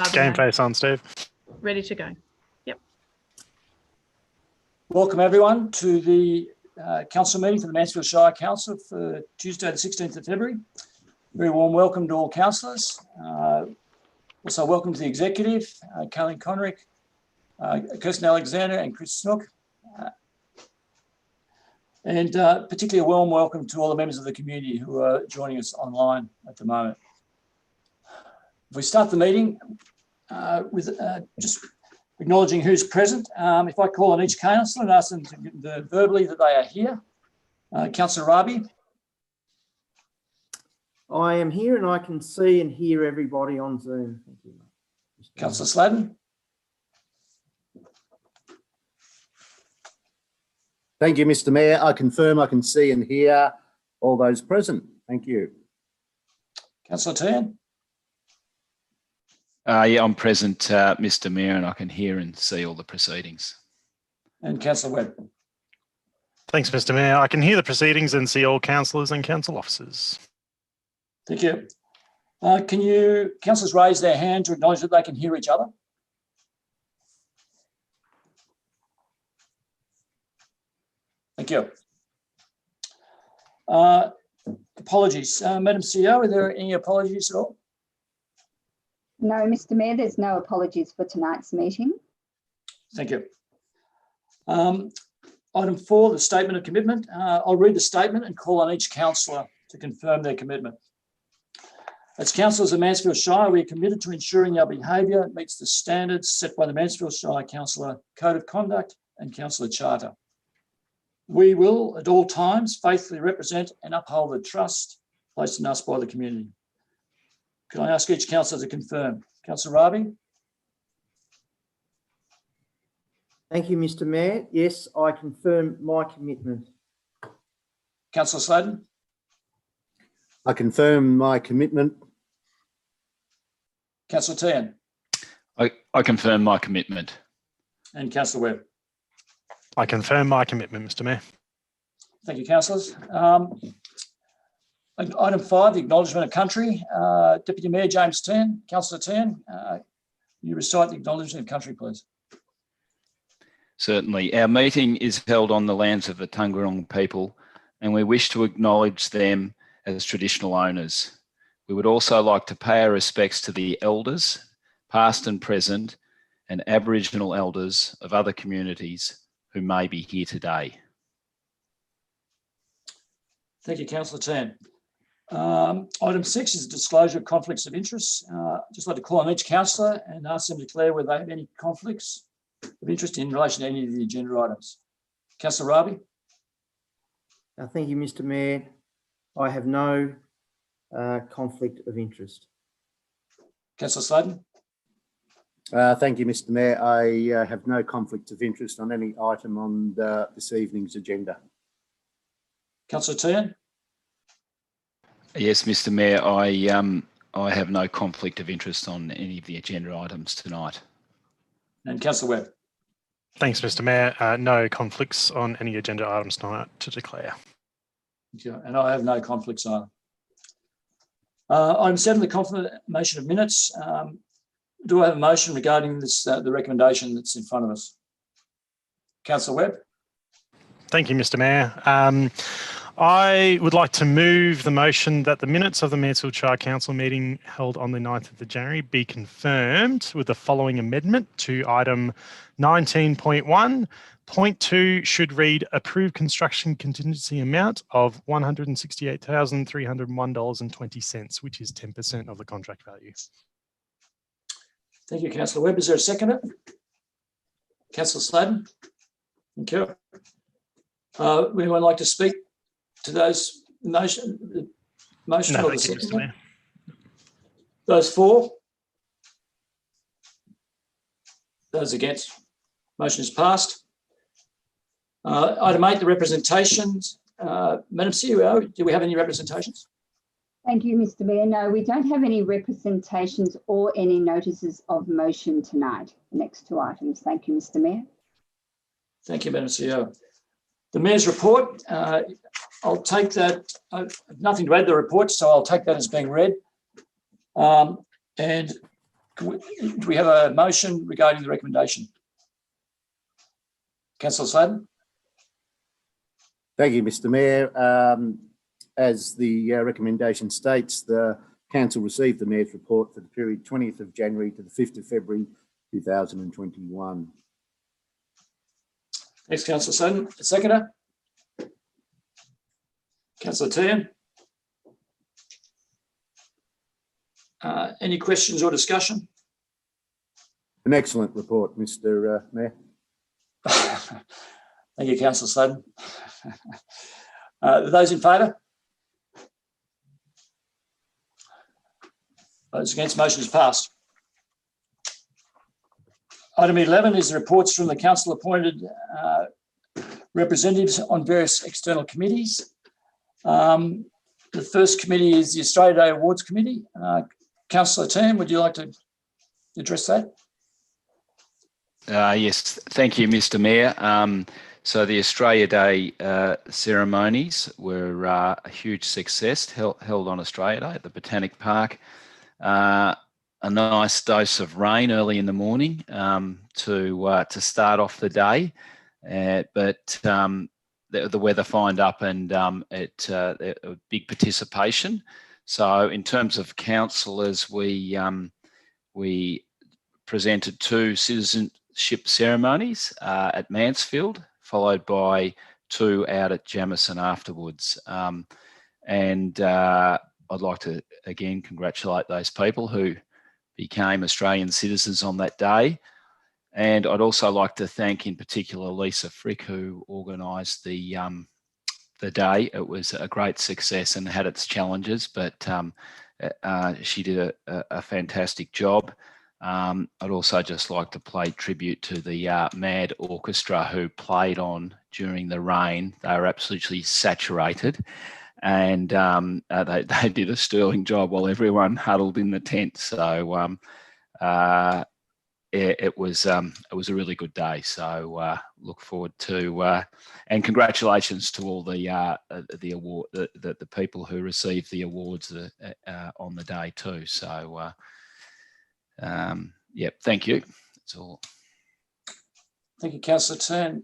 Game face on, Steve. Ready to go. Yep. Welcome everyone to the council meeting for the Mansfield Shire Council for Tuesday the 16th of February. Very warm welcome to all councillors. Also welcome to the executive, Colleen Conrick, Kirsten Alexander and Chris Snook. And particularly a warm welcome to all the members of the community who are joining us online at the moment. If we start the meeting with just acknowledging who's present, if I call on each councillor and ask them to verbally that they are here. Councillor Rabi. I am here and I can see and hear everybody on Zoom. Thank you. Councillor Sladden. Thank you, Mr. Mayor. I confirm I can see and hear all those present. Thank you. Councillor Tan. Yeah, I'm present, Mr. Mayor, and I can hear and see all the proceedings. And Councillor Webb. Thanks, Mr. Mayor. I can hear the proceedings and see all councillors and council officers. Thank you. Can you councillors raise their hand to acknowledge that they can hear each other? Thank you. Apologies. Madam CEO, are there any apologies at all? No, Mr. Mayor, there's no apologies for tonight's meeting. Thank you. Item 4, the statement of commitment. I'll read the statement and call on each councillor to confirm their commitment. As councillors of Mansfield Shire, we are committed to ensuring our behaviour meets the standards set by the Mansfield Shire Councillor Code of Conduct and Councillor Charter. We will, at all times, faithfully represent and uphold the trust placed in us by the community. Can I ask each councillor to confirm? Councillor Rabi? Thank you, Mr. Mayor. Yes, I confirm my commitment. Councillor Sladden? I confirm my commitment. Councillor Tan? I confirm my commitment. And Councillor Webb? I confirm my commitment, Mr. Mayor. Thank you, councillors. Item 5, the acknowledgement of country. Deputy Mayor James Tan, Councillor Tan, you recite the acknowledgement of country, please. Certainly. Our meeting is held on the lands of the Taungurung people, and we wish to acknowledge them as traditional owners. We would also like to pay our respects to the elders, past and present, and Aboriginal elders of other communities who may be here today. Thank you, Councillor Tan. Item 6 is disclosure of conflicts of interest. Just like to call on each councillor and ask them to declare whether they have any conflicts of interest in relation to any of the agenda items. Councillor Rabi. Thank you, Mr. Mayor. I have no conflict of interest. Councillor Sladden. Thank you, Mr. Mayor. I have no conflict of interest on any item on this evening's agenda. Councillor Tan. Yes, Mr. Mayor, I have no conflict of interest on any of the agenda items tonight. And Councillor Webb. Thanks, Mr. Mayor. No conflicts on any agenda items tonight to declare. Thank you. And I have no conflicts either. Item 7, the confirmation of minutes. Do I have a motion regarding this, the recommendation that's in front of us? Councillor Webb. Thank you, Mr. Mayor. I would like to move the motion that the minutes of the Mansfield Shire Council meeting held on the 9th of January be confirmed with the following amendment to item 19.1. Point 2 should read approved construction contingency amount of $168,301.20, which is 10% of the contract value. Thank you, Councillor Webb. Is there a seconder? Councillor Sladden. Thank you. Would anyone like to speak to those motion? The motion No, or the thank you, second? Mr. Mayor. Those for? Those against? Motion is passed. Item 8, the representations. Madam CEO, do we have any representations? Thank you, Mr. Mayor. No, we don't have any representations or any notices of motion tonight. The next 2 items. Thank you, Mr. Mayor. Thank you, Madam CEO. The Mayor's report, I'll take that. I've nothing to add to the report, so I'll take that as being read. And Do we have a motion regarding the recommendation? Councillor Sladen? Thank you, Mr. Mayor. As the recommendation states, the Council received the Mayor's report for the period 20th of January to the 5th of February 2021. Thanks, Councillor Sladen. Seconder? Councillor Tehan? Any questions or discussion? An excellent report, Mr. Mayor. Thank you, Councillor Sladen. Those in favour? Those against, motion is passed. Item 11 is the reports from the council appointed representatives on various external committees. The first committee is the Australia Day Awards Committee. Councillor Tam, would you like to address that? Yes, thank you, Mr. Mayor. So the Australia Day ceremonies were a huge success, held on Australia Day at the Botanic Park. A nice dose of rain early in the morning to start off the day, but the weather fined up and big participation. So in terms of councillors, we presented 2 citizenship ceremonies at Mansfield, followed by 2 out at Jamison afterwards. And I'd like to again congratulate those people who became Australian citizens on that day. And I'd also like to thank in particular Lisa Frick, who organised the day. It was a great success and had its challenges, but she did a fantastic job. I'd also just like to pay tribute to the Mad Orchestra who played on during the rain. They were absolutely saturated, and they did a sterling job while everyone huddled in the tent. So it was a really good day. So look forward to and congratulations to all the award the people who received the awards on the day too. So yeah, thank you. That's all. Thank you, Councillor Turn.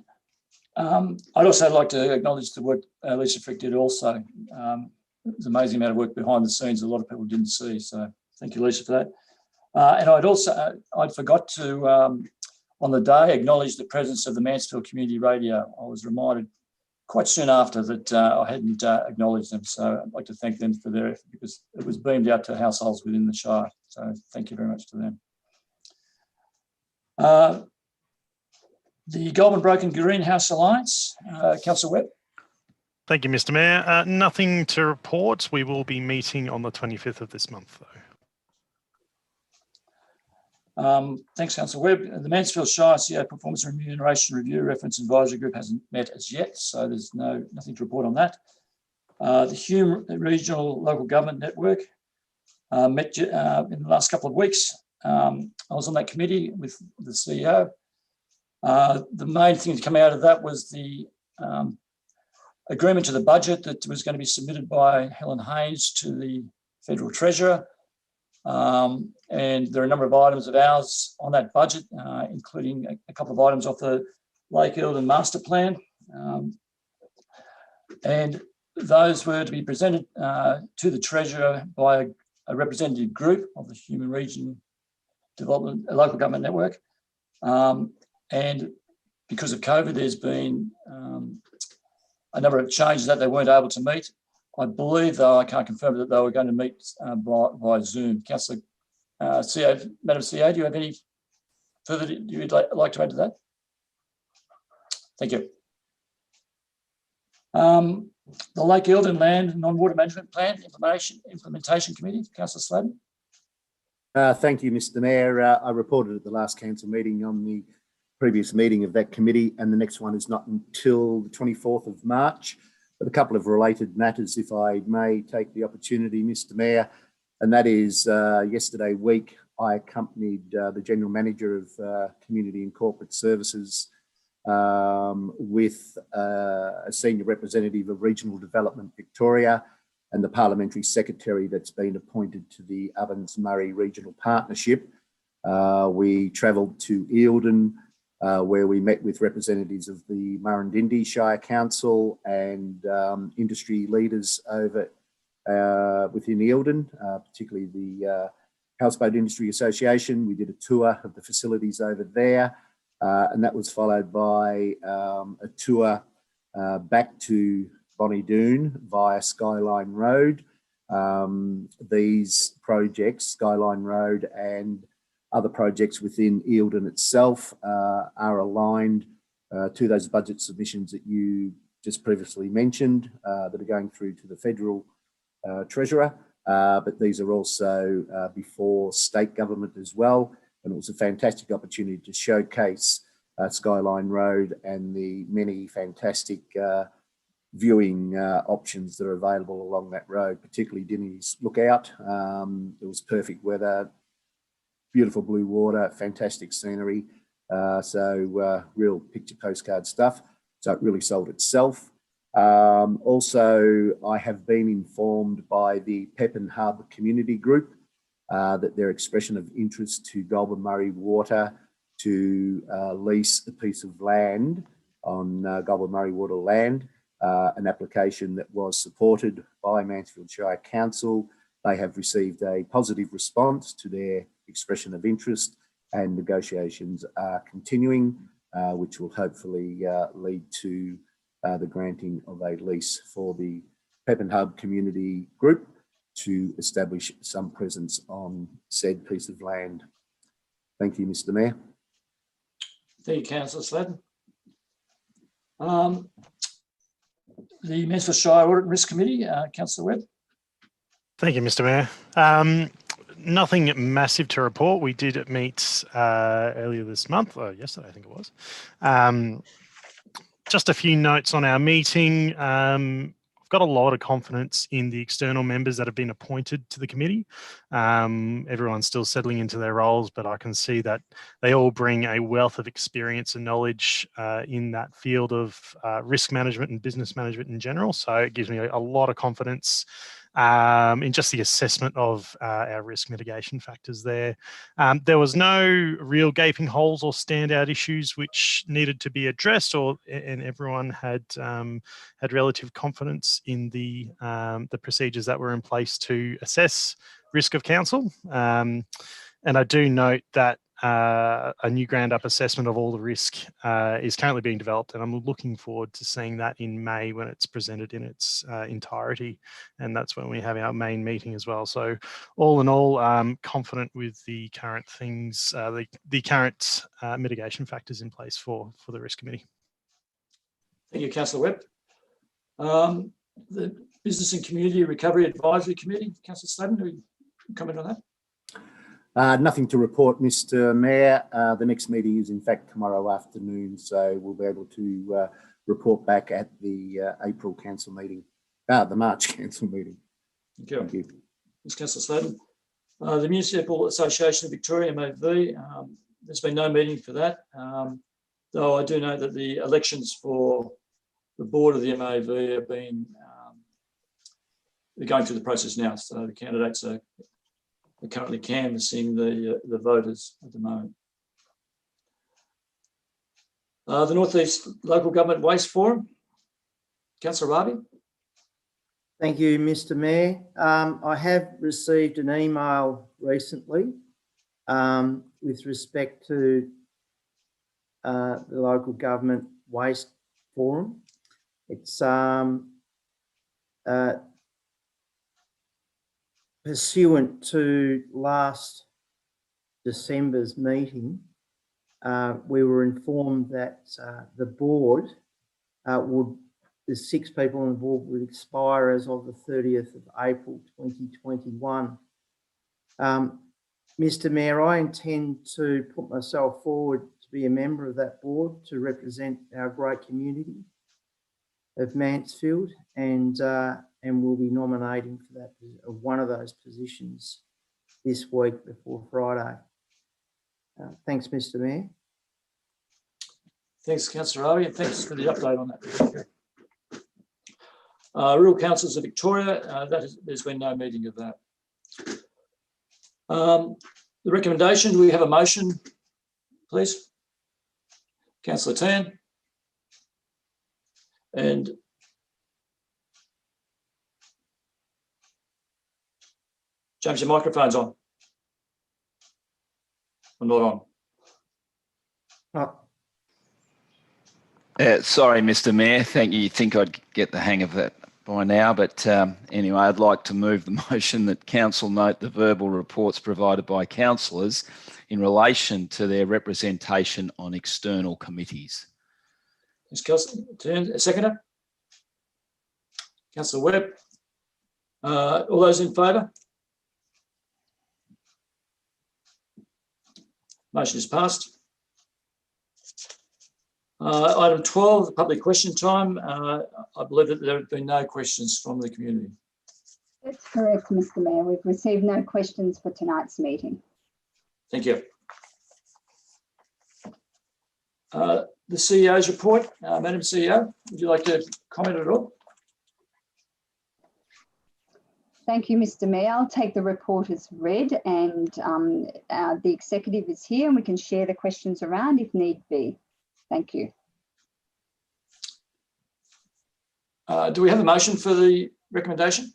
I'd also like to acknowledge the work Lisa Frick did also. There's an amazing amount of work behind the scenes a lot of people didn't see. So thank you, Lisa, for that. And I'd forgot to, on the day, acknowledge the presence of the Mansfield Community Radio. I was reminded quite soon after that I hadn't acknowledged them. So I'd like to thank them for their effort because it was beamed out to households within the Shire. So thank you very much to them. The Goulburn Broken Greenhouse Alliance, Councillor Webb. Thank you, Mr. Mayor. Nothing to report. We will be meeting on the 25th of this month, though. Thanks, Councillor Webb. The Mansfield Shire CEO Performance and Remuneration Review Reference Advisory Group hasn't met as yet, so there's nothing to report on that. The Hume Regional Local Government Network met in the last couple of weeks. I was on that committee with the CEO. The main thing to come out of that was the agreement to the budget that was going to be submitted by Helen Haynes to the Federal Treasurer. And there are a number of items of ours on that budget, including a couple of items off the Lake Eildon Master Plan. And those were to be presented to the Treasurer by a representative group of the Human Region Development Local Government Network. And because of COVID, there's been a number of changes that they weren't able to meet. I believe, though, I can't confirm that they were going to meet by Zoom. Councillor CEO, Madam CEO, do you have any further you'd like to add to that? Thank you. The Lake Eildon Land Non-Water Management Plan Implementation Committee, Councillor Sladen. Thank you, Mr. Mayor. I reported at the last council meeting on the previous meeting of that committee, and the next one is not until the 24th of March. But a couple of related matters, if I may take the opportunity, Mr. Mayor, and that is yesterday week, I accompanied the General Manager of Community and Corporate Services with a senior representative of Regional Development Victoria and the Parliamentary Secretary that's been appointed to the Ovens-Murray Regional Partnership We travelled to Eildon, where we met with representatives of the Mansfield Shire Council and industry leaders over within Eildon, particularly the Houseboat Industry Association. We did a tour of the facilities over there, and that was followed by a tour back to Bonnie Doon via Skyline Road. These projects, Skyline Road and other projects within Eildon itself, are aligned to those budget submissions that you just previously mentioned that are going through to the federal treasurer. But these are also before state government as well. And it was a fantastic opportunity to showcase Skyline Road and the many fantastic viewing options that are available along that road, particularly Dinny's Lookout. It was perfect weather, beautiful blue water, fantastic scenery. So real picture postcard stuff. So it really sold itself. Also, I have been informed by the Pepin Hub Community Group that their expression of interest to Goulburn Murray Water to lease a piece of land on Goulburn Murray Water land, an application that was supported by Mansfield Shire Council. They have received a positive response to their expression of interest, and negotiations are continuing, which will hopefully lead to the granting of a lease for the Pepin Hub Community Group to establish some presence on said piece of land. Thank you, Mr. Mayor. Thank you, Councillor Sladden. The Mansfield Shire Audit and Risk Committee, Councillor Webb. Thank you, Mr. Mayor. Nothing massive to report. We did meet earlier this month, or yesterday I think it was. Just a few notes on our meeting. I've got a lot of confidence in the external members that have been appointed to the committee. Everyone's still settling into their roles, but I can see that they all bring a wealth of experience and knowledge in that field of risk management and business management in general. So it gives me a lot of confidence in just the assessment of our risk mitigation factors there. There was no real gaping holes or standout issues which needed to be addressed, and everyone had relative confidence in the procedures that were in place to assess risk of council. And I do note that a new ground up assessment of all the risk is currently being developed, and I'm looking forward to seeing that in May when it's presented in its entirety, and that's when we have our main meeting as well. So all in all, confident with the current things, the current mitigation factors in place for the risk committee. Thank you, Councillor Webb. The Business and Community Recovery Advisory Committee, Councillor Sladden, do you comment on that? Nothing to report, Mr. Mayor. The next meeting is in fact tomorrow afternoon, so we'll be able to report back at the April council meeting, the March council meeting. Thank you. Thank you. Thanks, Councillor Sladden. The Municipal Association of Victoria, MAV, there's been no meeting for that, though I do know that the elections for the board of the MAV have been, they're going through the process now, so the candidates are currently canvassing the voters at the moment. The North East Local Government Waste Forum, Councillor Ravi. Thank you, Mr. Mayor. I have received an email recently with respect to the Local Government Waste Forum. It's pursuant to last December's meeting. We were informed that the board the 6 people on the board would expire as of the 30th of April 2021. Mr. Mayor, I intend to put myself forward to be a member of that board to represent our great community of Mansfield, and we'll be nominating for that one of those positions this week before Friday. Thanks, Mr. Mayor. Thanks, Councillor Ravi, and thanks for the update on that. Rural Councils of Victoria, there's been no meeting of that. The recommendation, do we have a motion, please? Councillor Tan. And James, your microphone's on. Or not on? Sorry, Mr. Mayor. Thank you. You'd think I'd get the hang of that by now, but anyway, I'd like to move the motion that Council note the verbal reports provided by councillors in relation to their representation on external committees. Thanks, Councillor. Seconder? Councillor Webb. All those in favour? Motion is passed. Item 12, the public question time. I believe that there have been no questions from the community. That's correct, Mr. Mayor. We've received no questions for tonight's meeting. Thank you. The CEO's report. Madam CEO, would you like to comment at all? Thank you, Mr. Mayor. I'll take the report as read, and the executive is here and we can share the questions around if need be. Thank you. Do we have a motion for the recommendation?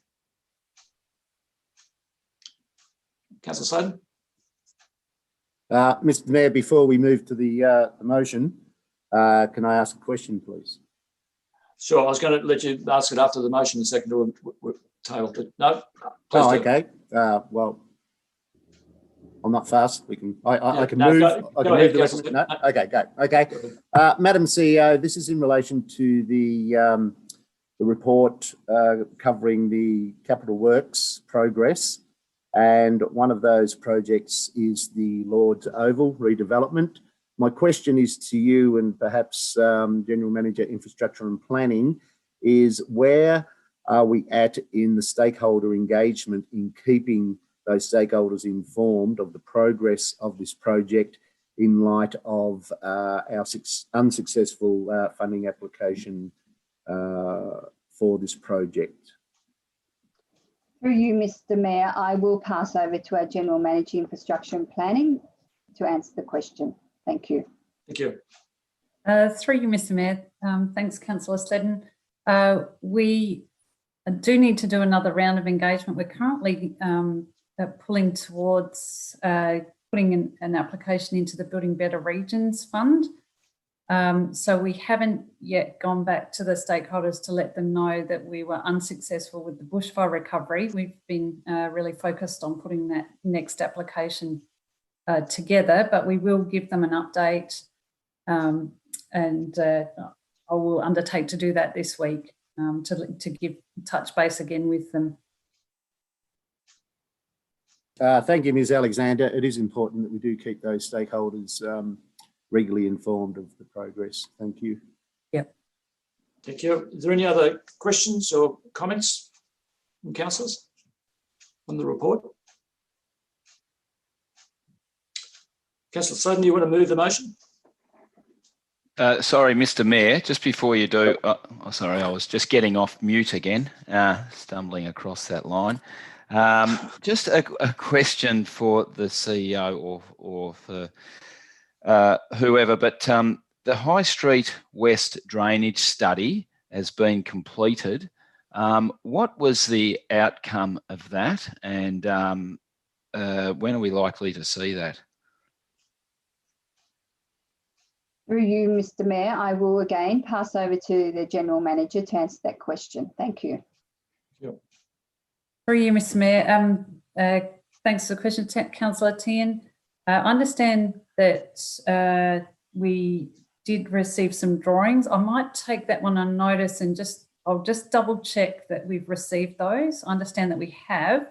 Councillor Sladen. Mr. Mayor, before we move to the motion, can I ask a question, please? Sure, I was going to let you ask it after the motion and second were tabled, but no. Oh, okay. Well, I'm not fast. We can. I can move. I can move the recommendation. No? Okay, go. Okay, Madam CEO, this is in relation to the report covering the capital works progress, and one of those projects is the Lord's Oval redevelopment. My question is to you and perhaps General Manager Infrastructure and Planning is where are we at in the stakeholder engagement in keeping those stakeholders informed of the progress of this project in light of our unsuccessful funding application for this project? Through you, Mr. Mayor, I will pass over to our General Manager Infrastructure and Planning to answer the question. Thank you. Thank you. Through you, Mr. Mayor. Thanks, Councillor Sladen. We do need to do another round of engagement. We're currently pulling towards putting an application into the Building Better Regions Fund. So we haven't yet gone back to the stakeholders to let them know that we were unsuccessful with the bushfire recovery. We've been really focused on putting that next application together, but we will give them an update and I will undertake to do that this week to touch base again with them. Thank you, Ms. Alexander. It is important that we do keep those stakeholders regularly informed of the progress. Thank you. Yep. Thank you. Is there any other questions or comments from councillors on the report? Councillor Sladen, you want to move the motion? Sorry, Mr. Mayor, just before you do, sorry, I was just getting off mute again, stumbling across that line. Just a question for the CEO or for whoever, but the High Street West drainage study has been completed. What was the outcome of that, and when are we likely to see that? Through you, Mr. Mayor, I will again pass over to the General Manager to answer that question. Thank you. Yep. Through you, Mr. Mayor. Thanks for the question, Councillor Tian. I understand that we did receive some drawings. I might take that one on notice and I'll just double check that we've received those. I understand that we have.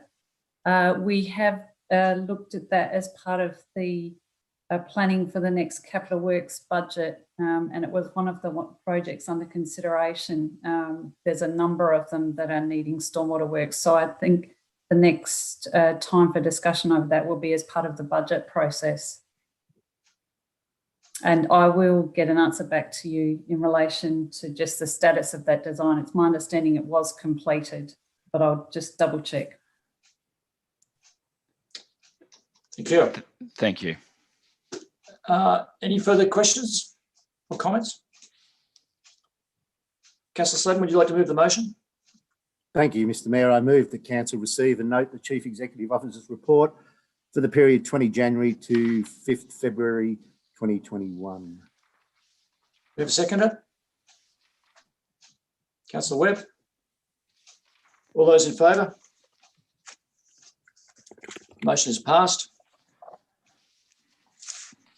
We have looked at that as part of the planning for the next capital works budget, and it was one of the projects under consideration. There's a number of them that are needing stormwater works, so I think the next time for discussion over that will be as part of the budget process. And I will get an answer back to you in relation to just the status of that design. It's my understanding it was completed, but I'll just double check. Thank you. Thank you. Any further questions or comments? Councillor Sladden, would you like to move the motion? Thank you, Mr Mayor. I move the council receive and note the Chief Executive Officer's report for the period 20 January to 5th February 2021. We have a seconder? Councillor Webb? All those in favour? Motion is passed.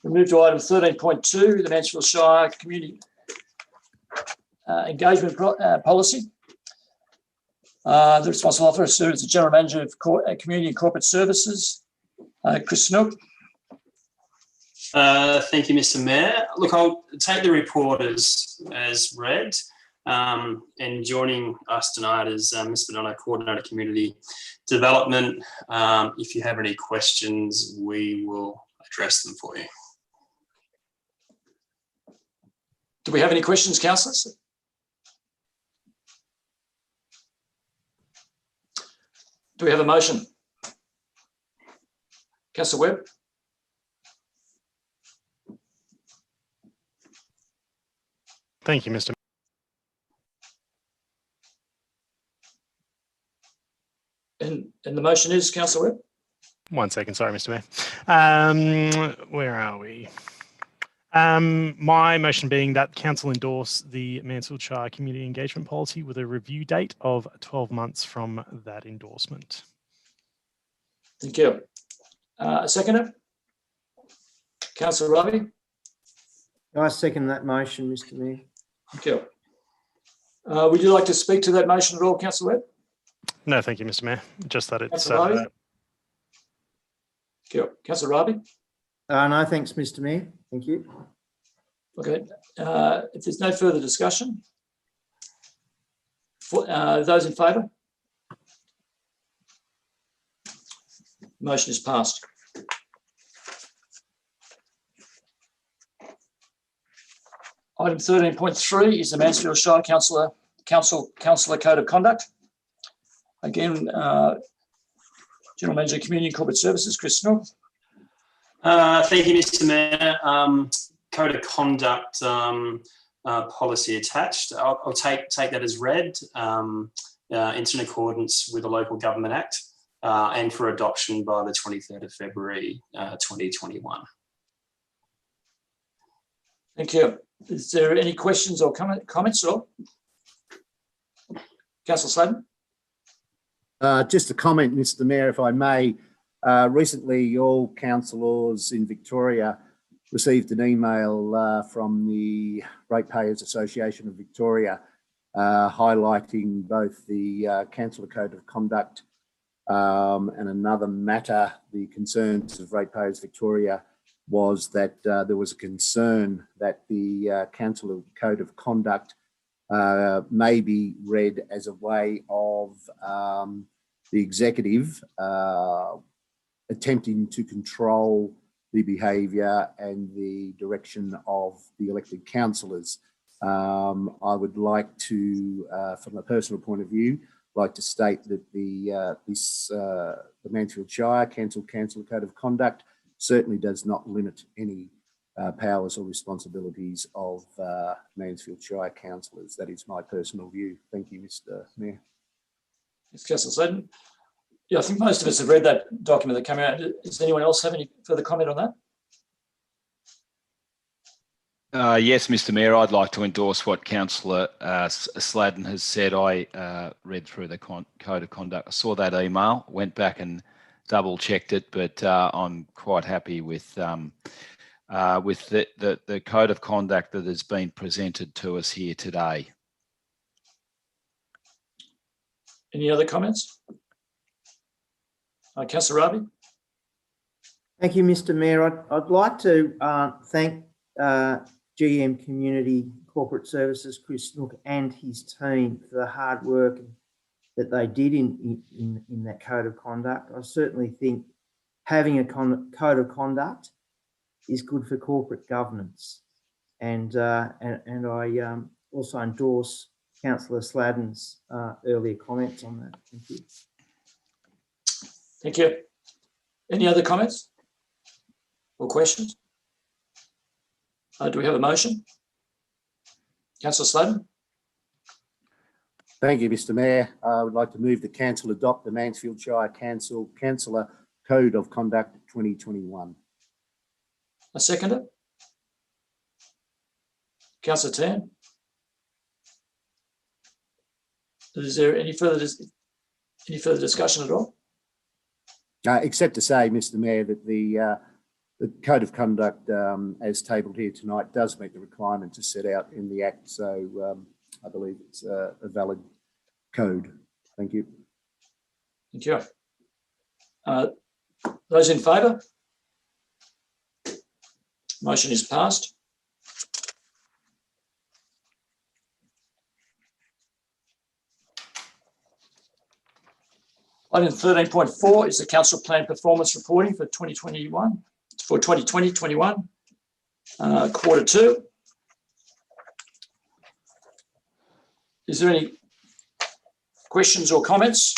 We move to item 13.2, the Mansfield Shire Community Engagement Policy. The responsible officer is the General Manager of Community and Corporate Services, Chris Snook. Thank you, Mr Mayor. Look, I'll take the report as read, and joining us tonight is Ms Madonna, Coordinator Community Development. If you have any questions, we will address them for you. Do we have any questions, councillors? Do we have a motion? Councillor Webb? Thank you, Mr. And the motion is, Councillor Webb? 1 second, sorry, Mr. Mayor. Where are we? My motion being that council endorse the Mansfield Shire Community Engagement Policy with a review date of 12 months from that endorsement. Thank you. A seconder? Councillor Ravi? I second that motion, Mr Mayor. Thank you. Would you like to speak to that motion at all, Councillor Webb? No, thank you, Mr. Mayor. Just that it's... Councillor Ravi? Thank you. Councillor Ravi? No, thanks, Mr Mayor. Thank you. Okay. If there's no further discussion, those in favour? Motion is passed. Item 13.3 is the Mansfield Shire Council Code of Conduct. Again, General Manager Community and Corporate Services, Chris Snook. Thank you, Mr Mayor. Code of Conduct policy attached. I'll take that as read. It's in accordance with the Local Government Act and for adoption by the 23rd of February 2021. Thank you. Is there any questions or comments at all? Councillor Sladden? Just a comment, Mr Mayor, if I may. Recently, all councillors in Victoria received an email from the Ratepayers Association of Victoria highlighting both the Councillor Code of Conduct and another matter. The concerns of Ratepayers Victoria was that there was a concern that the Councillor Code of Conduct may be read as a way of the executive attempting to control the behaviour and the direction of the elected councillors. I would like to, from a personal point of view, like to state that the Mansfield Shire Council Code of Conduct certainly does not limit any powers or responsibilities of Mansfield Shire councillors. That is my personal view. Thank you, Mr Mayor. Thanks, Councillor Sladden. Yeah, I think most of us have read that document that came out. Does anyone else have any further comment on that? Yes, Mr Mayor, I'd like to endorse what Councillor Sladden has said. I read through the Code of Conduct. I saw that email, went back and double checked it, but I'm quite happy with the Code of Conduct that has been presented to us here today. Any other comments? Councillor Ravi? Thank you, Mr Mayor. I'd like to thank GM Community Corporate Services, Chris Snook, and his team for the hard work that they did in that Code of Conduct. I certainly think having a Code of Conduct is good for corporate governance. And I also endorse Councillor Sladden's earlier comments on that. Thank you. Thank you. Any other comments? or questions? Do we have a motion? Councillor Sladen? Thank you, Mr. Mayor. I would like to move the council adopt the Mansfield Shire Councillor Code of Conduct 2021. I second it. Councillor Tan? Is there any further discussion at all? Except to say, Mr. Mayor, that the Code of Conduct as tabled here tonight does meet the requirements as set out in the Act. So I believe it's a valid code. Thank you. Thank you. Those in favour? Motion is passed. Item 13.4 is the council plan performance reporting for 2020-21, quarter two. Is there any questions or comments?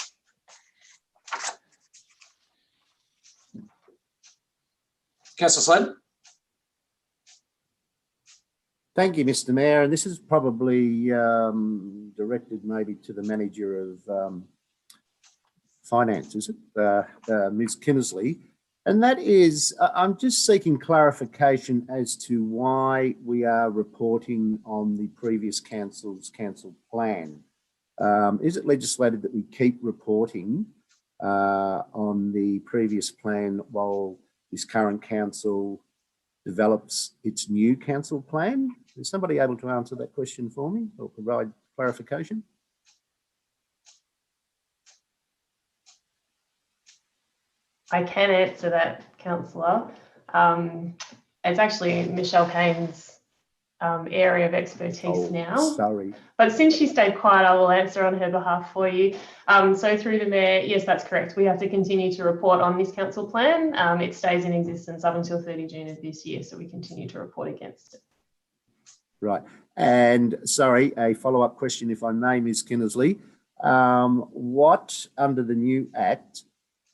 Councillor Sladen? Thank you, Mr. Mayor. And this is probably directed maybe to the manager of finance, is it? Ms. Kinnersley. And that is, I'm just seeking clarification as to why we are reporting on the previous council's council plan. Is it legislated that we keep reporting on the previous plan while this current council develops its new council plan? Is somebody able to answer that question for me or provide clarification? I can answer that, councillor. It's actually Michelle Kane's area of expertise now. Sorry. But since she stayed quiet, I will answer on her behalf for you. So through the Mayor, yes, that's correct. We have to continue to report on this council plan. It stays in existence up until 30 June of this year, so we continue to report against it. Right. And sorry, a follow-up question, if I may, Ms. Kinnersley. What, under the new Act,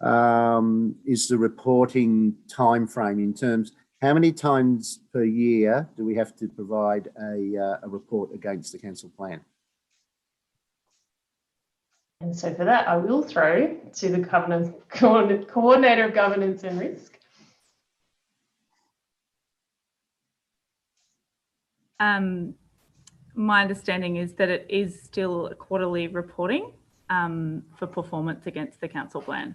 is the reporting time frame in terms, how many times per year do we have to provide a report against the council plan? And so for that, I will throw to the Coordinator of Governance and Risk. My understanding is that it is still a quarterly reporting for performance against the council plan,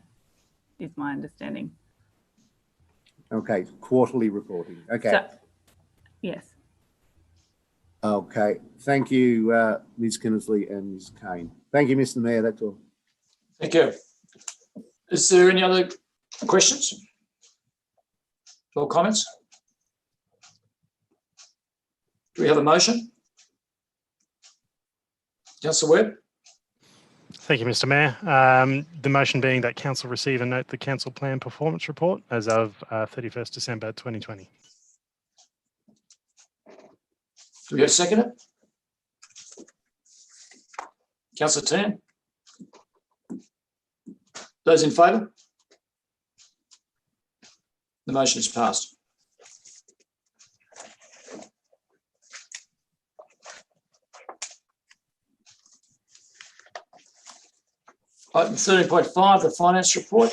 is my understanding. Okay, quarterly reporting. Okay. So, yes. Okay, thank you, Ms. Kinnersley and Ms. Kane. Thank you, Mr. Mayor, that's all. Thank you. Is there any other questions or comments? Do we have a motion? Councillor Webb? Thank you, Mr. Mayor. The motion being that council receive and note the council plan performance report as of 31st December 2020. Do we have a second? Councillor Tan? Those in favour? The motion is passed. Item 13.5, the finance report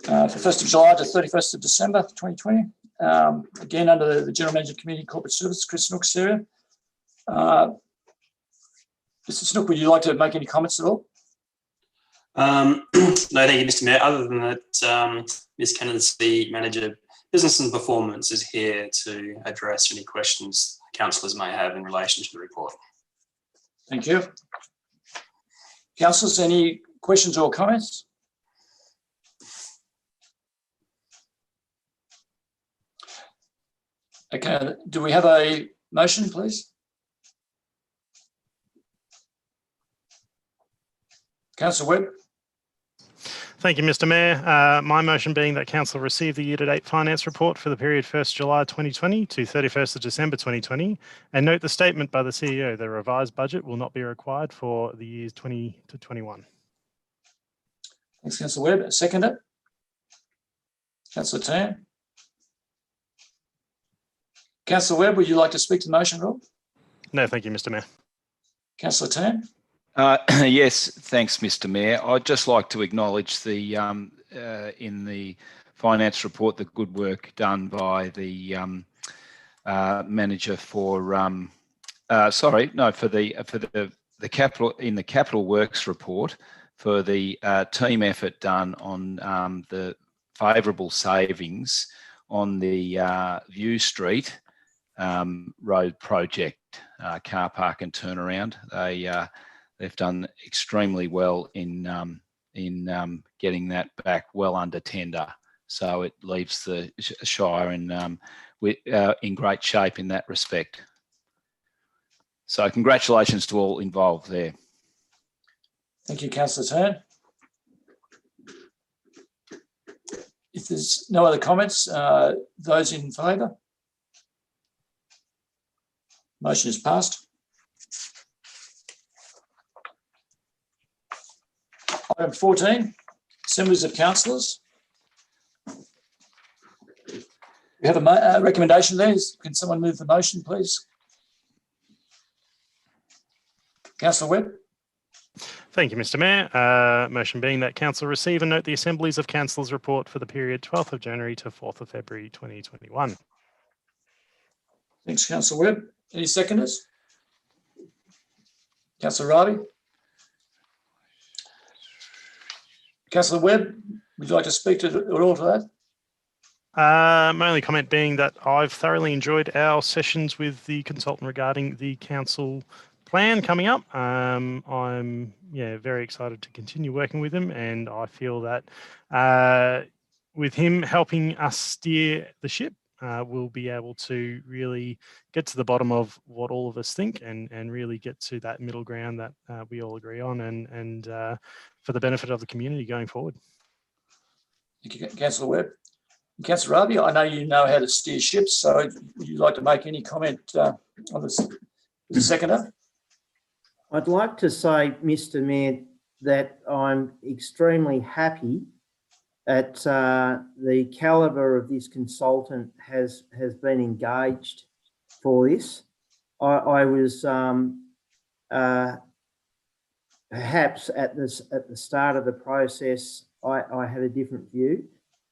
for 1st of July to 31st of December 2020. Again, under the General Manager Community Corporate Services, Chris Snook's area. Mr. Snook, would you like to make any comments at all? No, thank you, Mr. Mayor. Other than that, Ms. Kennedy, the Manager Business and Performance, is here to address any questions councillors may have in relation to the report. Thank you. Councillors, any questions or comments? Okay, do we have a motion, please? Councillor Webb? Thank you, Mr. Mayor. My motion being that council receive the year-to-date finance report for the period 1st July 2020 to 31st of December 2020, and note the statement by the CEO, the revised budget will not be required for the years 20 to 21. Thanks, Councillor Webb. Second it? Councillor Tan. Councillor Webb, would you like to speak to the motion, Rob? No, thank you, Mr. Mayor. Councillor Tan. Yes, thanks, Mr. Mayor. I'd just like to acknowledge the in the finance report the good work done by the manager for for the capital works report for the team effort done on the favourable savings on the View Street road project, car park and turnaround. They've done extremely well in getting that back well under tender. So it leaves the Shire in great shape in that respect. So congratulations to all involved there. Thank you, Councillor Tan. If there's no other comments, those in favour? Motion is passed. Item 14, assemblies of councillors. We have a recommendation there. Can someone move the motion, please? Councillor Webb. Thank you, Mr. Mayor. Motion being that council receive and note the assemblies of councillors report for the period 12th of January to 4th of February 2021. Thanks, Councillor Webb. Any seconders? Councillor Riley. Councillor Webb, would you like to speak to at all to that? My only comment being that I've thoroughly enjoyed our sessions with the consultant regarding the council plan coming up. I'm very excited to continue working with him, and I feel that with him helping us steer the ship, we'll be able to really get to the bottom of what all of us think and really get to that middle ground that we all agree on and for the benefit of the community going forward. Thank you, Councillor Webb. Councillor Raby, I know you know how to steer ships, so would you like to make any comment on this? The seconder? I'd like to say, Mr. Mayor, that I'm extremely happy at the calibre of this consultant has been engaged for this. I was perhaps at the start of the process, I had a different view,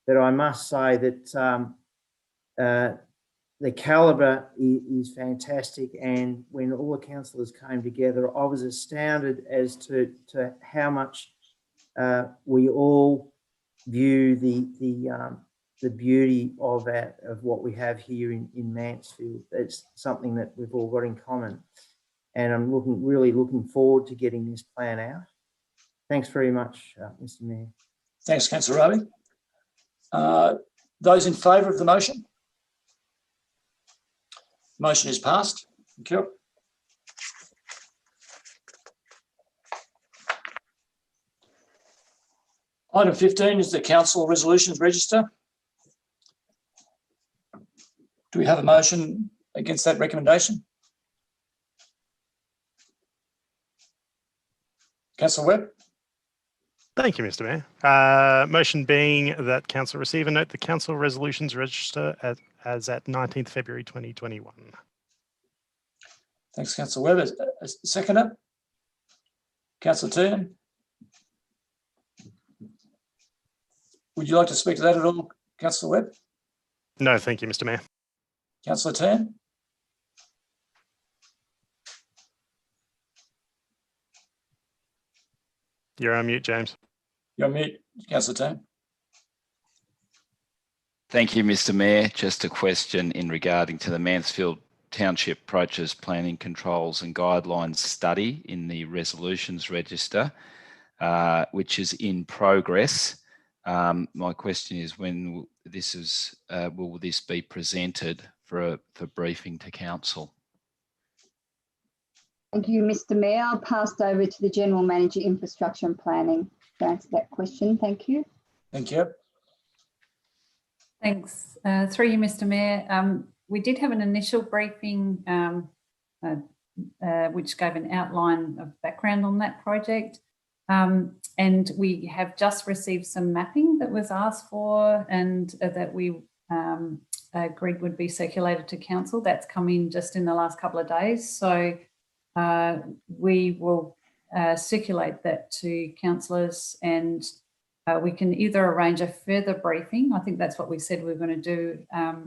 but I must say that the calibre is fantastic, and when all the councillors came together, I was astounded as to how much we all view the beauty of what we have here in Mansfield. It's something that we've all got in common, and I'm really looking forward to getting this plan out. Thanks very much, Mr. Mayor. Thanks, Councillor Raby. Those in favour of the motion? Motion is passed. Thank you. Item 15 is the council resolutions register. Do we have a motion against that recommendation? Councillor Webb. Thank you, Mr. Mayor. Motion being that council receive and note the council resolutions register as at 19th February 2021. Thanks, Councillor Webb. A seconder? Councillor Tiernan. Would you like to speak to that at all, Councillor Webb? No, thank you, Mr. Mayor. Councillor Tan. You're on mute, James. You're on mute, Councillor Tan. Thank you, Mr. Mayor. Just a question in regarding to the Mansfield Township Approaches Planning Controls and Guidelines study in the resolutions register, which is in progress. My question is, when this is, will this be presented for briefing to council? Thank you, Mr. Mayor. I'll pass over to the General Manager, Infrastructure and Planning to answer that question. Thank you. Thank you. Thanks. Through you, Mr. Mayor. We did have an initial briefing which gave an outline of background on that project. And we have just received some mapping that was asked for and that we agreed would be circulated to council. That's come in just in the last couple of days. So we will circulate that to councillors, and we can either arrange a further briefing. I think that's what we said we were going to do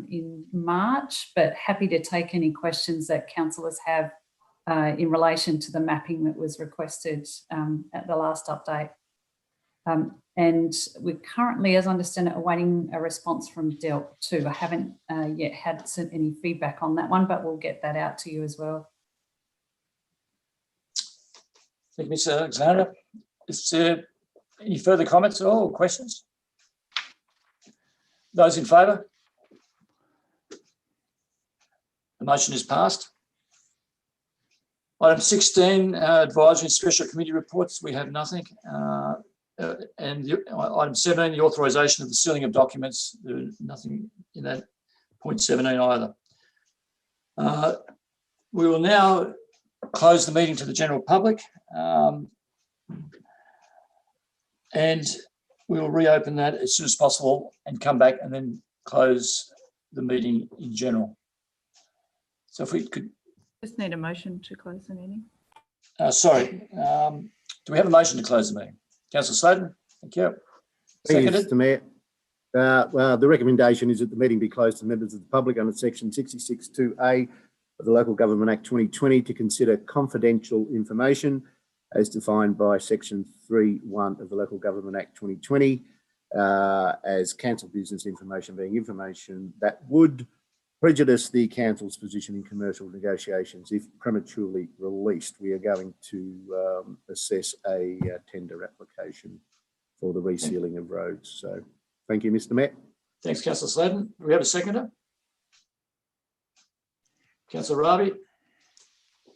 in March, but happy to take any questions that councillors have in relation to the mapping that was requested at the last update. And we're currently, as I understand it, awaiting a response from DELT too. I haven't yet had any feedback on that one, but we'll get that out to you as well. Thank you, Mr. Alexander. Is there any further comments at all or questions? Those in favour? The motion is passed. Item 16, advisory and special committee reports. We have nothing. Item 17, the authorisation of the sealing of documents. There's nothing in that point 17 either. We will now close the meeting to the general public, and we will reopen that as soon as possible and come back and then close the meeting in general. So if we could... Just need a motion to close the meeting. Sorry, do we have a motion to close the meeting? Councillor Sladen, thank you. Seconded. Mr. Mayor. Well, the recommendation is that the meeting be closed to members of the public under section 66(2)(a) of the Local Government Act 2020 to consider confidential information as defined by section 3(1) of the Local Government Act 2020 as council business information being information that would prejudice the council's position in commercial negotiations if prematurely released. We are going to assess a tender application for the resealing of roads. So thank you, Mr. Mayor. Thanks, Councillor Sladen. Do we have a seconder? Councillor Ravi.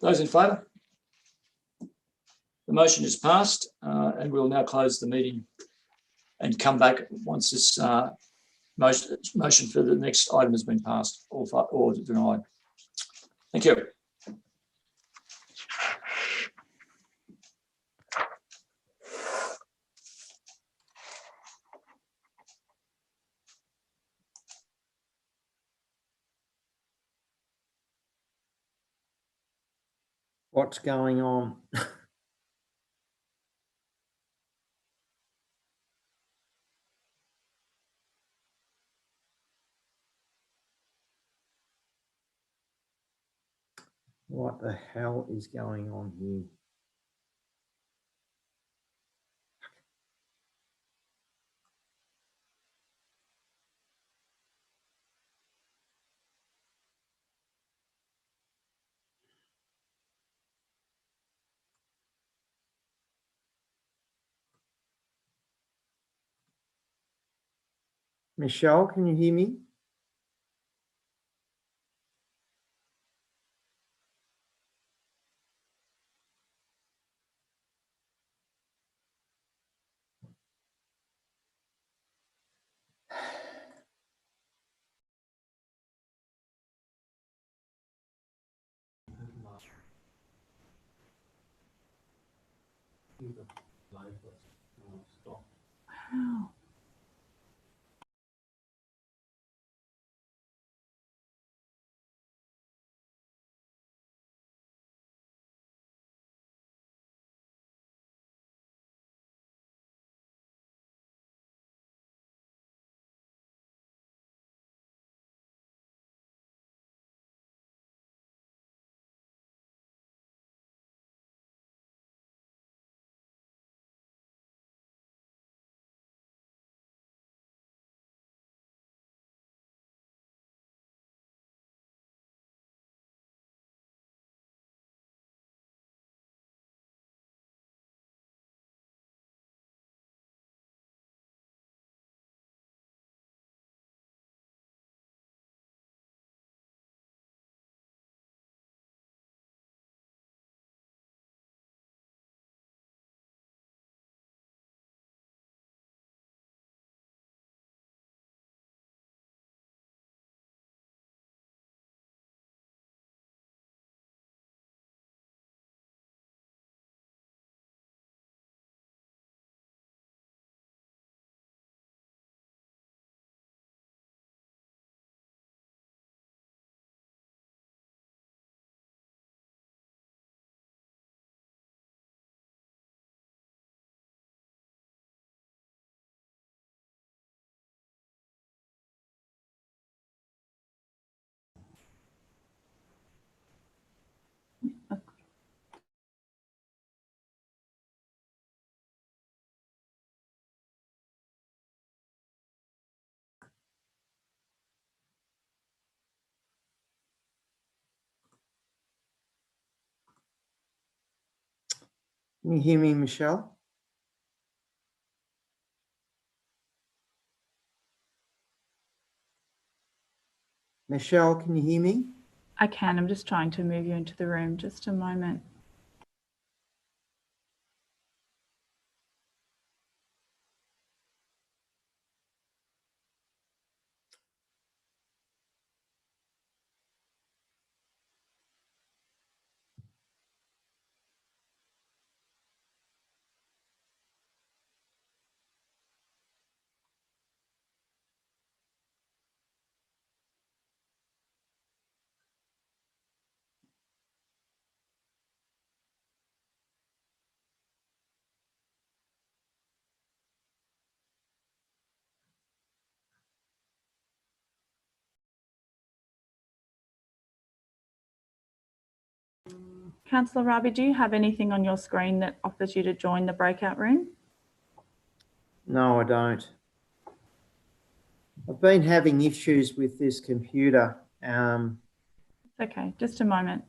Those in favour? The motion is passed, and we'll now close the meeting and come back once this motion for the next item has been passed or denied. Thank you. What's going on? What the hell is going on here? Michelle, can you hear me? Wow. Can you hear me, Michelle? Michelle, can you hear me? I can. I'm just trying to move you into the room. Just a moment. Councillor Rabi, do you have anything on your screen that offers you to join the breakout room? No, I don't. I've been having issues with this computer. Okay, just a moment.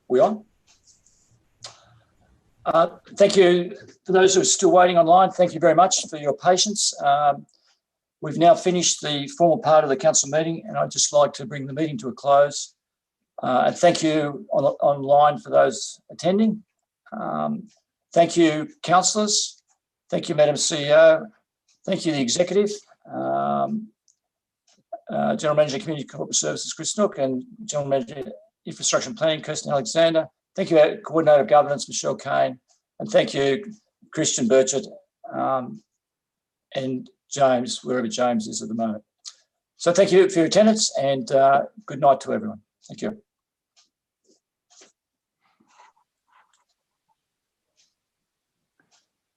We on? Thank you for those who are still waiting online. Thank you very much for your patience. We've now finished the formal part of the council meeting, and I'd just like to bring the meeting to a close. And thank you online for those attending. Thank you, councillors. Thank you, Madam CEO. Thank you, the executive. General Manager, Community Corporate Services, Chris Nook, and General Manager, Infrastructure and Planning, Kirsten Alexander. Thank you, Coordinator of Governance, Michelle Kane. And thank you, Christian Burchett, and James, wherever James is at the moment. So thank you for your attendance, and good night to everyone. Thank you.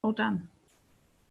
All done.